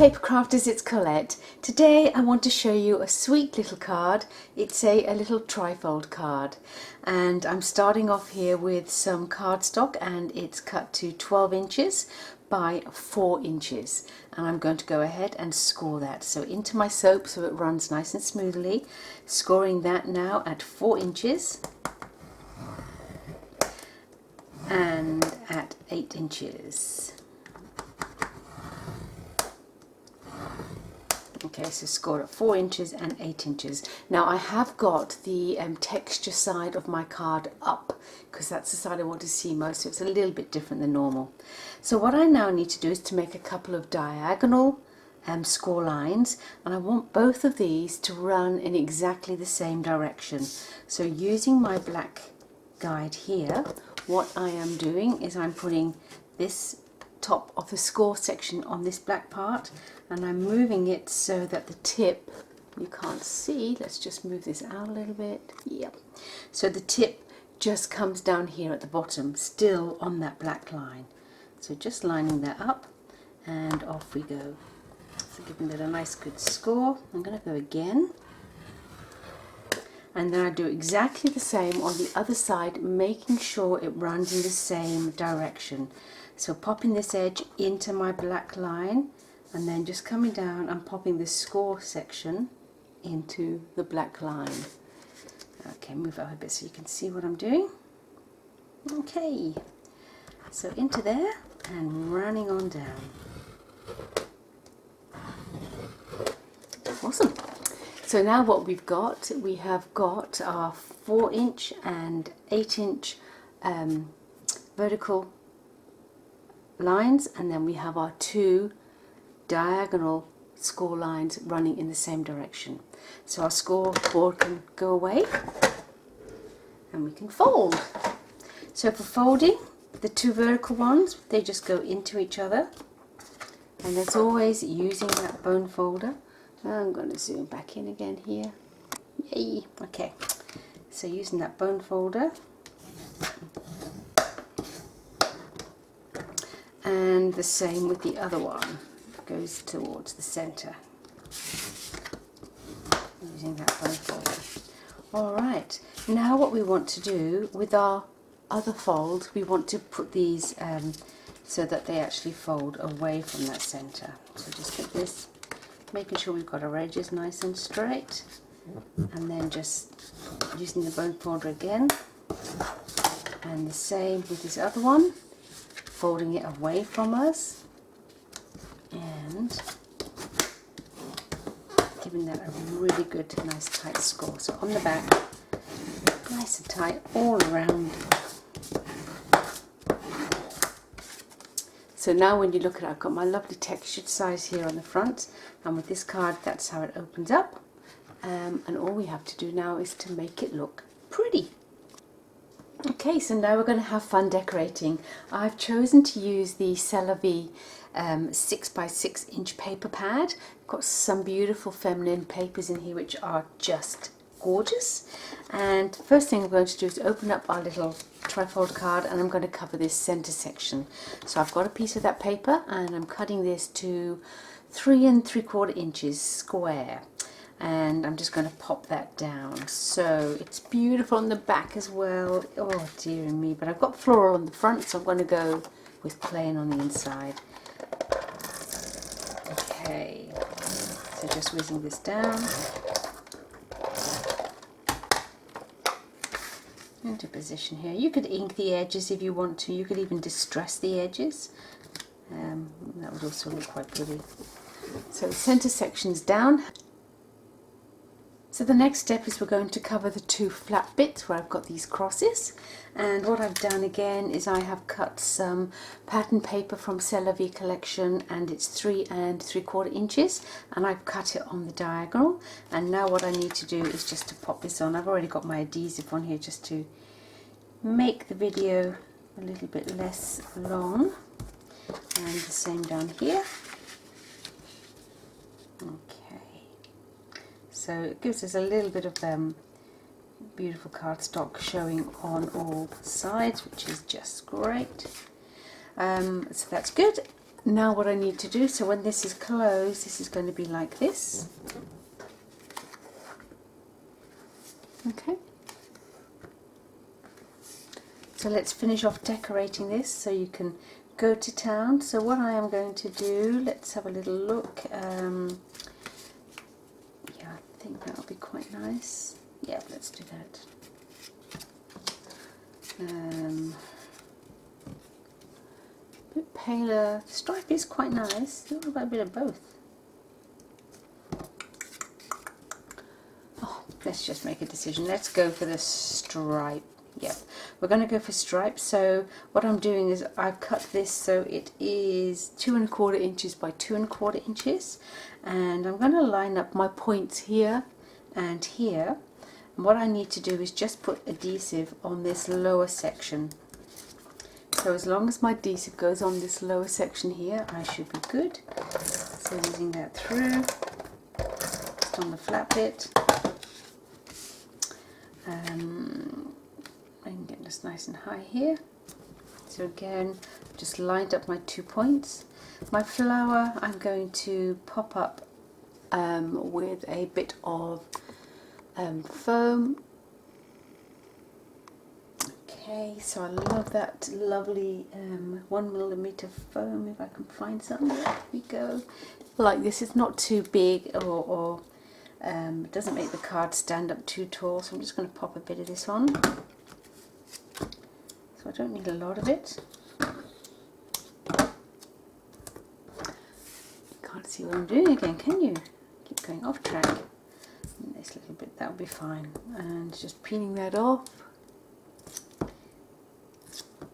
paper crafters, it's Colette. Today I want to show you a sweet little card. It's a little trifold card, and I'm starting off here with some cardstock, and it's cut to 12 inches by 4 inches, and I'm going to go ahead and score that so into my soap so it runs nice and smoothly. Scoring that now at 4 inches and at 8 inches. Okay, so scored at 4 inches and 8 inches. Now I have got the texture side of my card up because that's the side I want to see most, so it's a little bit different than normal. So what I now need to do is to make a couple of diagonal score lines, and I want both of these to run in exactly the same direction. So using my black guide here, what I am doing is I'm putting this top of the score section on this black part, and I'm moving it so that the tip, you can't see, let's just move this out a little bit, yep, so the tip just comes down here at the bottom, still on that black line. So just lining that up, and off we go. So giving it a nice good score. I'm going to go again, and then I do exactly the same on the other side, making sure it runs in the same direction. So popping this edge into my black line, and then just coming down and popping this score section into the black line. Okay, move over a bit so you can see what I'm doing. Okay, so into there and running on down. Awesome. So now what we've got, we have got our 4 inch and 8 inch vertical lines, and then we have our 2 diagonal score lines running in the same direction. So our scoreboard can go away and we can fold. So for folding, the 2 vertical ones, they just go into each other, and as always using that bone folder. I'm going to zoom back in again here. Yay! Okay, so using that bone folder, and the same with the other one, goes towards the center using that bone folder. Alright, now what we want to do with our other fold, we want to put these so that they actually fold away from that center. So just get this, making sure we've got our edges nice and straight, and then just using the bone folder again, and the same with this other one, folding it away from us and giving that a really good nice tight score. So on the back, nice and tight all around. So now when you look at it, I've got my lovely textured size here on the front, and with this card that's how it opens up, and all we have to do now is to make it look pretty. Okay, so now we're going to have fun decorating. I've chosen to use the C0725738 6 by 6 inch paper pad. Got some beautiful feminine papers in here which are just gorgeous. And first thing I'm going to do is open up our little trifold card, and I'm going to cover this center section. So I've got a piece of that paper, and I'm cutting this to 3 3/4 inches square. And I'm just going to pop that down. So it's beautiful on the back as well. Oh dear me, but I've got floral on the front, so I'm going to go with plain on the inside. Okay, so just whizzing this down into position here. You could ink the edges if you want to. You could even distress the edges. That would also look quite pretty. So center section's down. So the next step is we're going to cover the 2 flat bits where I've got these crosses, and what I've done again is I have cut some pattern paper from C0725738 collection, and it's 3 3/4 inches, and I've cut it on the diagonal. And now what I need to do is just to pop this on. I've already got my adhesive on here just to make the video a little bit less long, and the same down here. Okay. So it gives us a little bit of beautiful cardstock showing on all sides, which is just great. So that's good. now what I need to do, so when this is closed, this is going to be like this. Okay. So let's finish off decorating this so you can go to town. So what I am going to do, let's have a little look. Yeah, I think that'll be quite nice. Yeah, let's do that. A bit paler. Stripe is quite nice. What about a bit of both? Oh, let's just make a decision. Let's go for the stripe. Yep, we're going to go for stripes. So what I'm doing is I've cut this so it is 2 1/4 inches by 2 1/4 inches, and I'm going to line up my points here and here. And what I need to do is just put adhesive on this lower section. So as long as my adhesive goes on this lower section here, I should be good. So using that through, just on the flat bit. I can get this nice and high here. So again, just lined up my 2 points. My flower I'm going to pop up with a bit of foam. Okay, so I love that lovely 1mm foam, if I can find some. There we go. Like this, it's not too big or it doesn't make the card stand up too tall, so I'm just going to pop a bit of this on. So I don't need a lot of it. Can't see what I'm doing again, can you? Keep going off track. And this little bit, that'll be fine. And just peeling that off.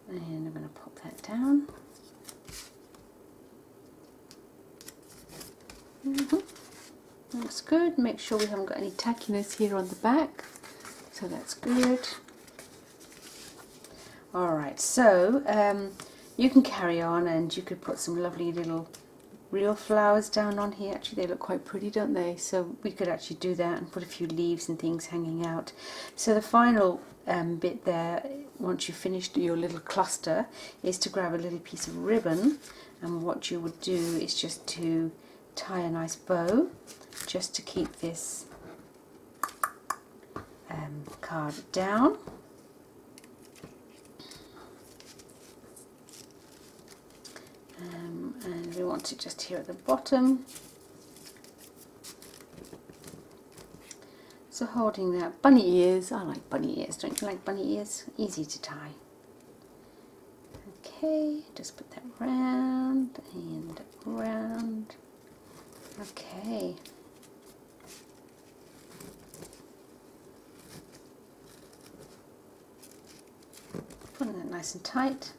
And I'm going to pop that down. That's good. Make sure we haven't got any tackiness here on the back. So that's good. Alright, so you can carry on, and you could put some lovely little real flowers down on here. Actually, they look quite pretty, don't they? So we could actually do that and put a few leaves and things hanging out. So the final bit there, once you've finished your little cluster, is to grab a little piece of ribbon, and what you would do is just to tie a nice bow just to keep this card down. And we want it just here at the bottom. So holding that, bunny ears, I like bunny ears, don't you like bunny ears? Easy to tie. Okay, just put that round and round. Okay. Putting that nice and tight.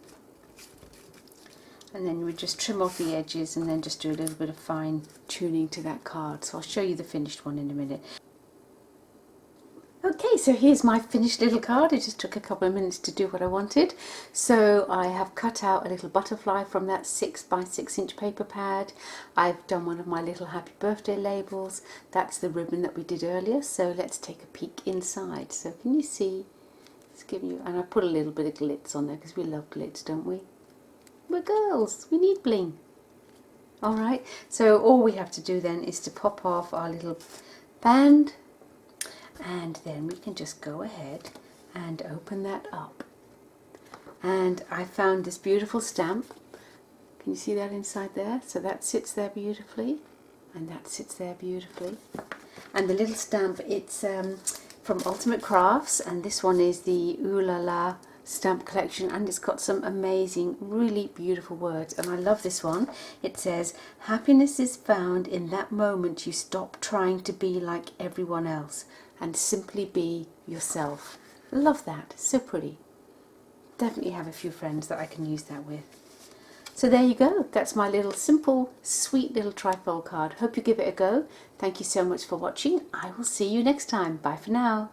And then you would just trim off the edges and then just do a little bit of fine tuning to that card. So I'll show you the finished one in a minute. Okay, so here's my finished little card. It just took a couple of minutes to do what I wanted. So I have cut out a little butterfly from that 6 by 6 inch paper pad. I've done one of my little happy birthday labels. That's the ribbon that we did earlier. So let's take a peek inside. So can you see? It's giving you, and I put a little bit of glitz on there because we love glitz, don't we? We're girls, we need bling. Alright, so all we have to do then is to pop off our little band, and then we can just go ahead and open that up. And I found this beautiful stamp. Can you see that inside there? So that sits there beautifully, and that sits there beautifully. And the little stamp, it's from Ultimate Crafts, and this one is the Ooh La La stamp collection, and it's got some amazing, really beautiful words, and I love this one. It says, happiness is found in that moment you stop trying to be like everyone else and simply be yourself. Love that, so pretty. Definitely have a few friends that I can use that with. So there you go, that's my little simple, sweet little trifold card. Hope you give it a go. Thank you so much for watching. I will see you next time. Bye for now.